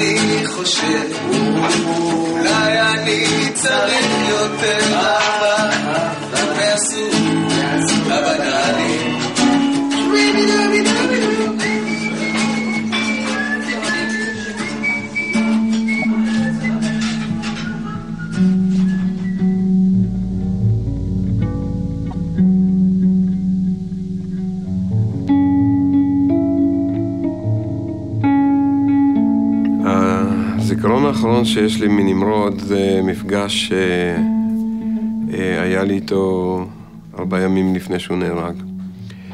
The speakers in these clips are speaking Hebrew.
אני חושב, אולי אני צריך יותר אהבה ועשו הבנאלי. הזיכרון האחרון שיש לי מנמרוד זה מפגש שהיה לי איתו 4 ימים לפני שהוא נהרג.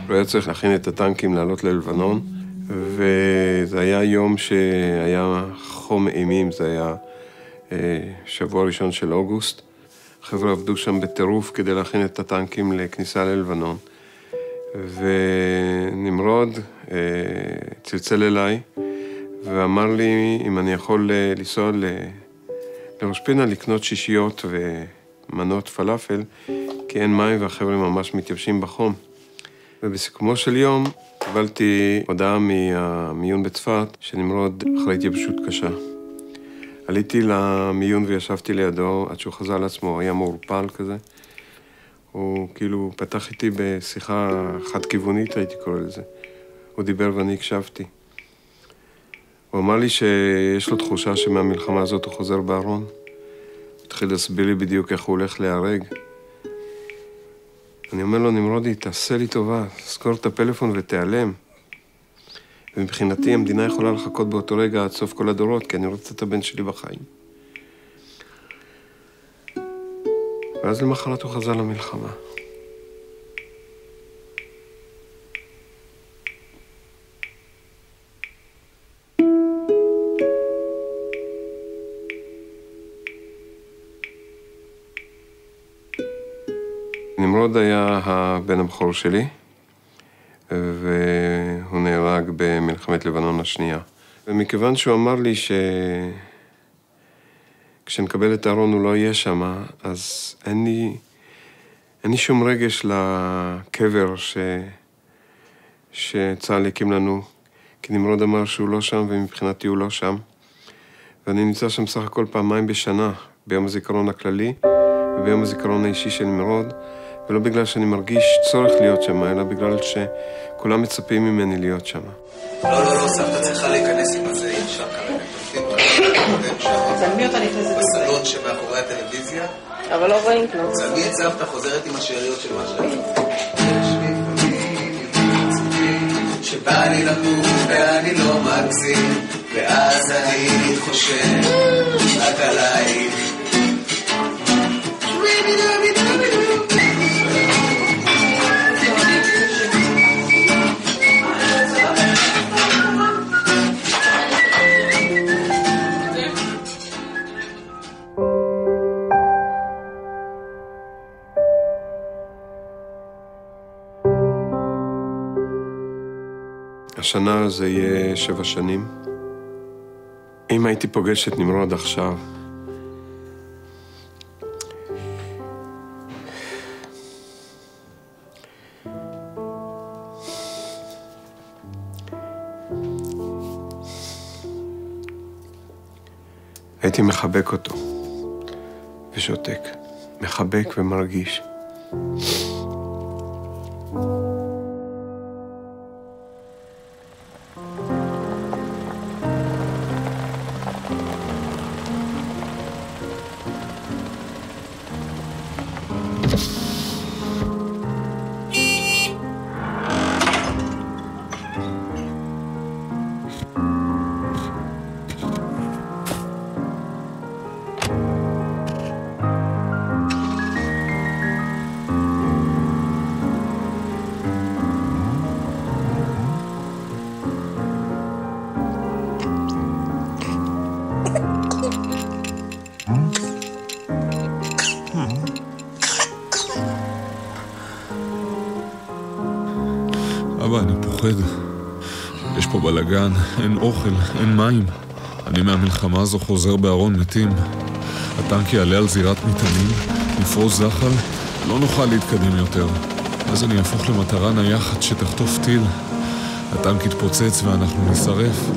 הוא היה צריך להכין את הטנקים לעלות ללבנון, וזה היה יום שהיה חום אימים, זה היה שבוע ראשון של אוגוסט. חבר'ה עבדו שם בטירוף כדי להכין את הטנקים לכניסה ללבנון. ונמרוד צלצל אליי, ואמר לי אם אני יכול לנסוע לראש פינה לקנות שישיות ומנות פלאפל, כי אין מים והחבר'ה ממש מתייבשים בחום. ובסיכומו של יום קיבלתי הודעה מהמיון בצפת שנמרוד אחרי התייבשות קשה. עליתי למיון וישבתי לידו עד שהוא חזר לעצמו, הוא היה מעורפל כזה. הוא כאילו פתח איתי בשיחה חד-כיוונית, הייתי קורא לזה. הוא דיבר ואני הקשבתי. הוא אמר לי שיש לו תחושה שמהמלחמה הזאת הוא חוזר בארון. התחיל להסביר לי בדיוק איך הוא הולך להיהרג. אני אומר לו, נמרודי, תעשה לי טובה, סגור את הפלאפון ותיעלם. ומבחינתי המדינה יכולה לחכות באותו רגע עד סוף כל הדורות, כי אני רוצה את הבן שלי בחיים. ואז למחרת הוא חזר למלחמה. נמרוד היה הבן הבכור שלי, והוא נהרג במלחמת לבנון השנייה. ומכיוון שהוא אמר לי כשנקבל את הארון הוא לא יהיה שם, אז אין לי שום רגש לקבר שצה"ל הקים לנו, כי נמרוד אמר שהוא לא שם ומבחינתי הוא לא שם. ואני נמצא שם סך הכל פעמיים בשנה, ביום הזיכרון הכללי וביום הזיכרון האישי של נמרוד, ולא בגלל שאני מרגיש צורך להיות שם, אלא בגלל שכולם מצפים ממני להיות שם. לא, סבתא צריכה להיכנס עם הזה, אי אפשר כרגע. צלמי אותה נכנסת בסלון שמאחורי הטלוויזיה. אבל לא רואים כלום. צלמי את סבתא חוזרת עם השאריות של מה שלה. שבא לי למות ואני לא מגזים, ואז אני חושב רק עליי. השנה זה יהיה 7 שנים. אם הייתי פוגש את נמרוד עכשיו, הייתי מחבק אותו ושותק, מחבק ומרגיש. אבא, אני פוחד. יש פה בלגן, אין אוכל, אין מים. אני מהמלחמה הזו חוזר בארון מתים. הטנק יעלה על זירת מטענים, נפרוס זחל, לא נוכל להתקדם יותר. אז אני אהפוך למטרה נייחת שתחטוף טיל. הטנק יתפוצץ ואנחנו נשרף.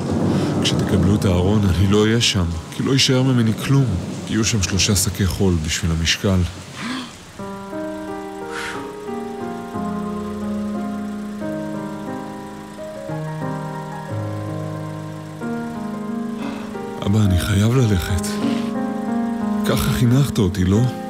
כשתקבלו את הארון, אני לא אהיה שם, כי לא יישאר ממני כלום. יהיו שם 3 שקי חול בשביל המשקל. אבא, אני חייב ללכת. ככה חינכת אותי, לא?